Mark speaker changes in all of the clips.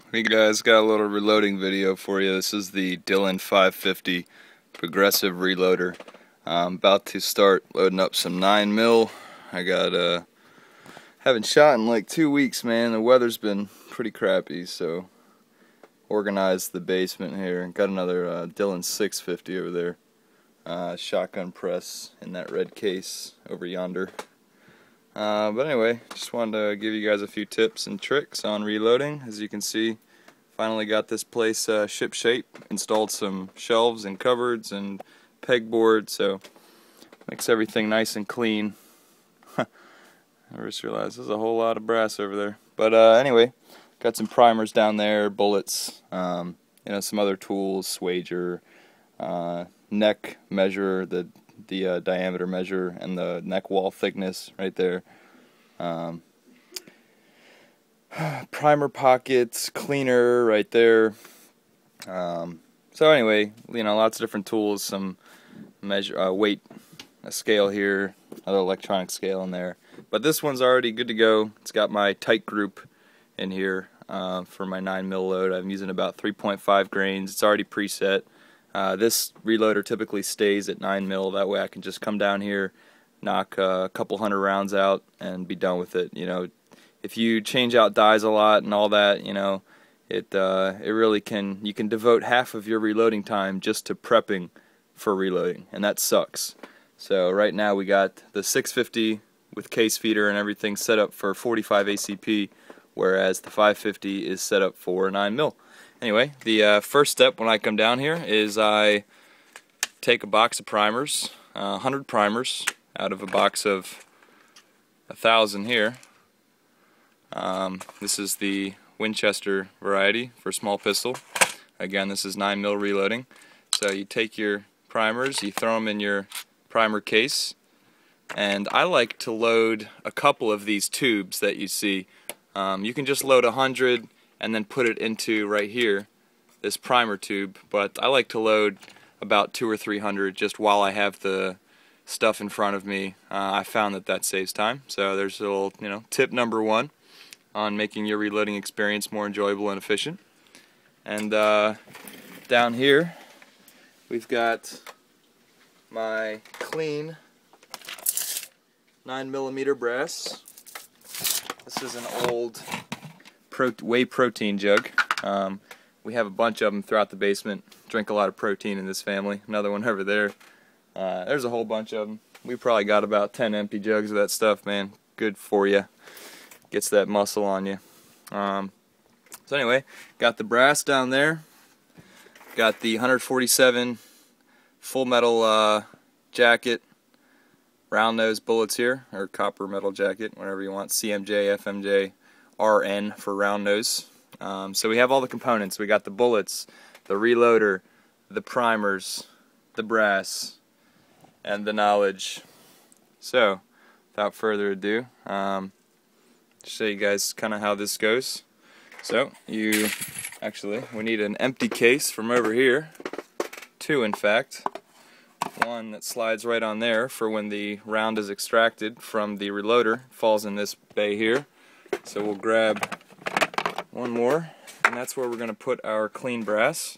Speaker 1: Hey guys, got a little reloading video for you. This is the Dillon 550 progressive reloader. I'm about to start loading up some 9mm. I got haven't shot in like 2 weeks, man. The weather's been pretty crappy, so organized the basement here. Got another Dillon 650 over there. Shotgun press in that red case over yonder. But anyway, just wanted to give you guys a few tips and tricks on reloading. As you can see, finally got this place ship shape, installed some shelves and cupboards and pegboard, so makes everything nice and clean. I just realized there's a whole lot of brass over there. But anyway, got some primers down there, bullets, some other tools, swager, neck measure, the diameter measure, and the neck wall thickness right there. Primer pockets, cleaner right there. So anyway, lots of different tools, some measure, weight, a scale here, another electronic scale in there. But this one's already good to go. It's got my tight group in here for my 9mm load. I'm using about 3.5 grains. It's already preset. This reloader typically stays at 9mm. That way I can just come down here, knock a couple hundred rounds out, and be done with it. If you change out dies a lot and all that, it really can. You can devote half of your reloading time just to prepping for reloading, and that sucks. So right now we got the 650 with case feeder and everything set up for 45 ACP, whereas the 550 is set up for 9mm. Anyway, the first step when I come down here is I take a box of primers, 100 primers out of a box of 1,000 here. This is the Winchester variety for small pistol. Again, this is 9mm reloading. So you take your primers, you throw them in your primer case, and I like to load a couple of these tubes that you see. You can just load 100 and then put it into right here, this primer tube, but I like to load about 200 or 300 just while I have the stuff in front of me. I found that saves time. So there's a little, tip number one on making your reloading experience more enjoyable and efficient. And down here we've got my clean 9mm brass. This is an old whey protein jug. We have a bunch of them throughout the basement. Drink a lot of protein in this family. Another one over there. There's a whole bunch of them. We probably got about 10 empty jugs of that stuff, man. Good for you. Gets that muscle on you. So anyway, got the brass down there. Got the 147 full metal jacket, round nose bullets here, or copper metal jacket, whatever you want. CMJ, FMJ, RN for round nose. So we have all the components. We got the bullets, the reloader, the primers, the brass, and the knowledge. So without further ado, show you guys kind of how this goes. So we need an empty case from over here, 2 in fact. One that slides right on there for when the round is extracted from the reloader, falls in this bay here. So we'll grab one more, and that's where we're going to put our clean brass.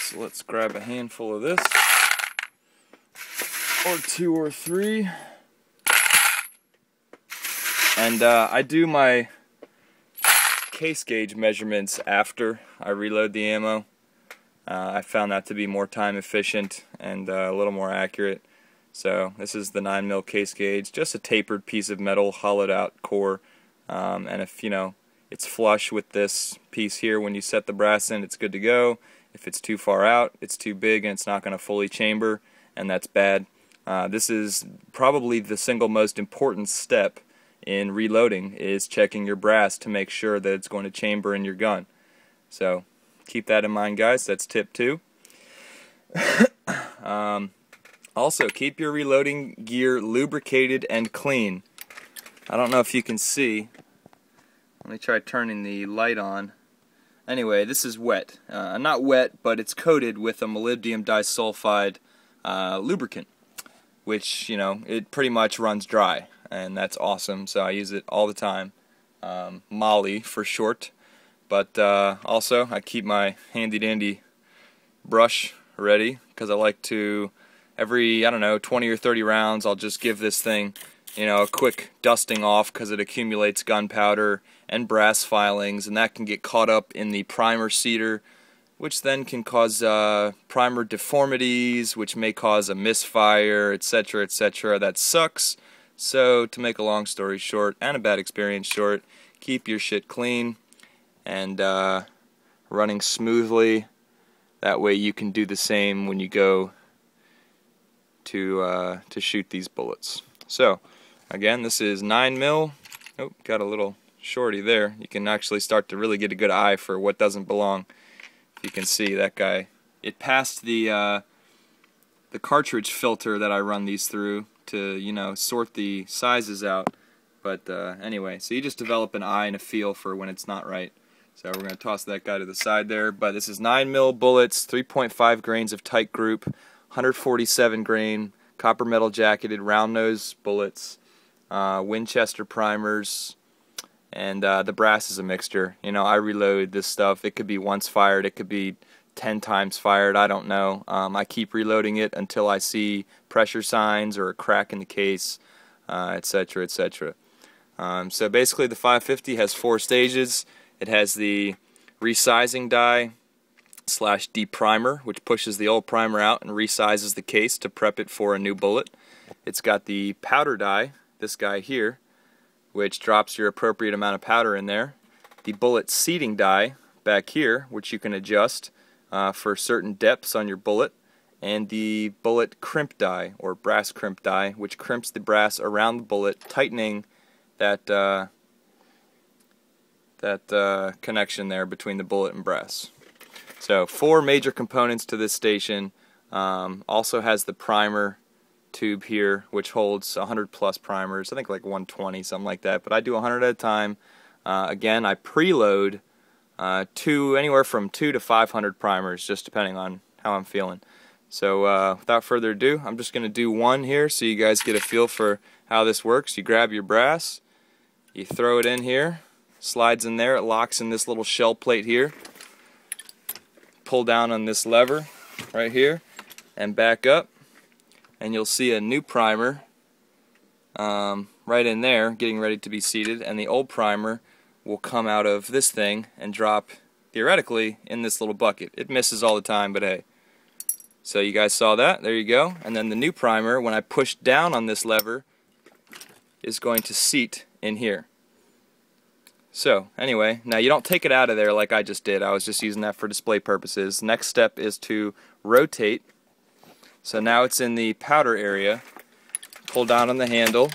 Speaker 1: So let's grab a handful of this, or 2 or 3. And I do my case gauge measurements after I reload the ammo. I found that to be more time efficient and a little more accurate. So this is the 9mm case gauge, just a tapered piece of metal, hollowed out core. And if it's flush with this piece here when you set the brass in, it's good to go. If it's too far out, it's too big and it's not going to fully chamber, and that's bad. This is probably the single most important step in reloading, is checking your brass to make sure that it's going to chamber in your gun. So keep that in mind, guys. That's tip 2. Also, keep your reloading gear lubricated and clean. I don't know if you can see. Let me try turning the light on. Anyway, this is wet. Not wet, but it's coated with a molybdenum disulfide lubricant, which, it pretty much runs dry, and that's awesome, so I use it all the time. Molly for short. But also, I keep my handy dandy brush ready because I like to, every, I don't know, 20 or 30 rounds, I'll just give this thing, a quick dusting off because it accumulates gunpowder and brass filings, and that can get caught up in the primer seeder, which then can cause primer deformities, which may cause a misfire, etc., etc. That sucks. So, to make a long story short, and a bad experience short, keep your shit clean and running smoothly. That way you can do the same when you go to shoot these bullets. So, again, this is 9mm. Oh, got a little shorty there. You can actually start to really get a good eye for what doesn't belong. You can see that guy. It passed the cartridge filter that I run these through to, sort the sizes out. But anyway, so you just develop an eye and a feel for when it's not right. So we're going to toss that guy to the side there. But this is 9mm bullets, 3.5 grains of tight group, 147 grain, copper metal jacketed round nose bullets, Winchester primers, and the brass is a mixture. I reload this stuff. It could be once fired, it could be 10 times fired, I don't know. I keep reloading it until I see pressure signs or a crack in the case, etc., etc. So basically the 550 has 4 stages. It has the resizing die / deprimer, which pushes the old primer out and resizes the case to prep it for a new bullet. It's got the powder die, this guy here, which drops your appropriate amount of powder in there. The bullet seating die back here, which you can adjust for certain depths on your bullet. And the bullet crimp die, or brass crimp die, which crimps the brass around the bullet, tightening that connection there between the bullet and brass. So 4 major components to this station. Also has the primer tube here, which holds 100 plus primers. I think like 120, something like that. But I do 100 at a time. Again, I preload anywhere from 200 to 500 primers, just depending on how I'm feeling. So without further ado, I'm just going to do one here so you guys get a feel for how this works. You grab your brass, you throw it in here, slides in there, it locks in this little shell plate here. Pull down on this lever right here and back up, and you'll see a new primer right in there getting ready to be seated, and the old primer will come out of this thing and drop theoretically in this little bucket. It misses all the time, but hey. So you guys saw that, there you go. And then the new primer, when I push down on this lever, is going to seat in here. So anyway, now you don't take it out of there like I just did. I was just using that for display purposes. Next step is to rotate. So now it's in the powder area. Pull down on the handle.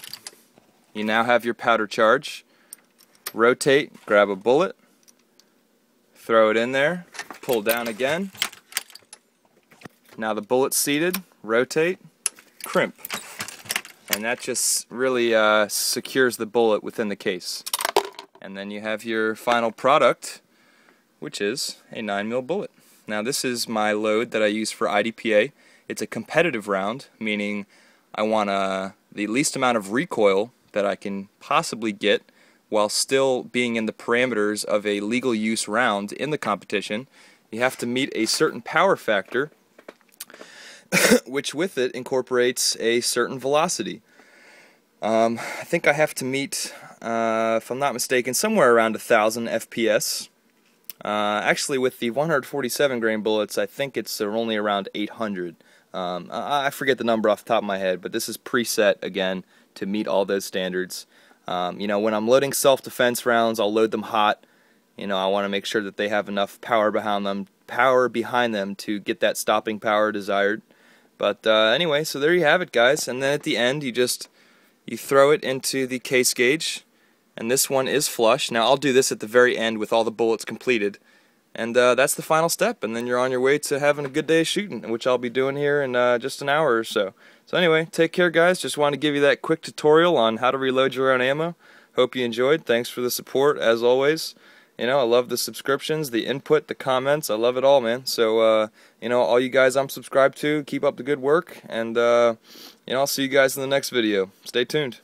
Speaker 1: You now have your powder charge. Rotate, grab a bullet, throw it in there, pull down again. Now the bullet's seated, rotate, crimp. And that just really secures the bullet within the case. And then you have your final product, which is a 9mm bullet. Now this is my load that I use for IDPA. It's a competitive round, meaning I want the least amount of recoil that I can possibly get while still being in the parameters of a legal use round in the competition. You have to meet a certain power factor, which with it incorporates a certain velocity. I think I have to meet, if I'm not mistaken, somewhere around 1,000 FPS. Actually, with the 147 grain bullets, I think it's only around 800. I forget the number off the top of my head, but this is preset again to meet all those standards. When I'm loading self-defense rounds, I'll load them hot. I want to make sure that they have enough power behind them to get that stopping power desired. But anyway, so there you have it, guys. And then at the end, you throw it into the case gauge, and this one is flush. Now I'll do this at the very end with all the bullets completed, and that's the final step. And then you're on your way to having a good day of shooting, which I'll be doing here in just an hour or so. So anyway, take care, guys. Just wanted to give you that quick tutorial on how to reload your own ammo. Hope you enjoyed. Thanks for the support, as always. I love the subscriptions, the input, the comments. I love it all, man. So, all you guys I'm subscribed to, keep up the good work. And, I'll see you guys in the next video. Stay tuned.